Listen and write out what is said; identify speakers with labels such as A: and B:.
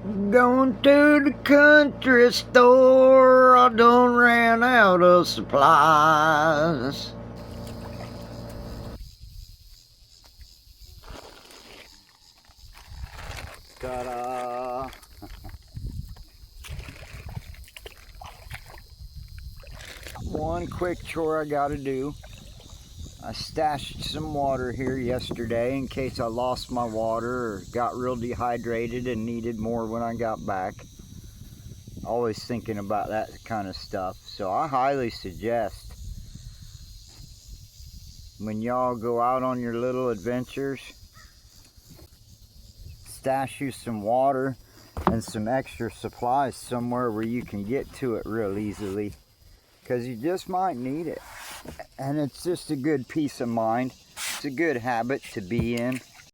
A: Going to the country store, I done ran out of supplies. Ta-da! One quick chore I gotta do. I stashed some water here yesterday in case I lost my water or got real dehydrated and needed more when I got back. Always thinking about that kind of stuff. So I highly suggest when y'all go out on your little adventures, stash you some water and some extra supplies somewhere where you can get to it real easily, because you just might need it. And it's just a good peace of mind. It's a good habit to be in.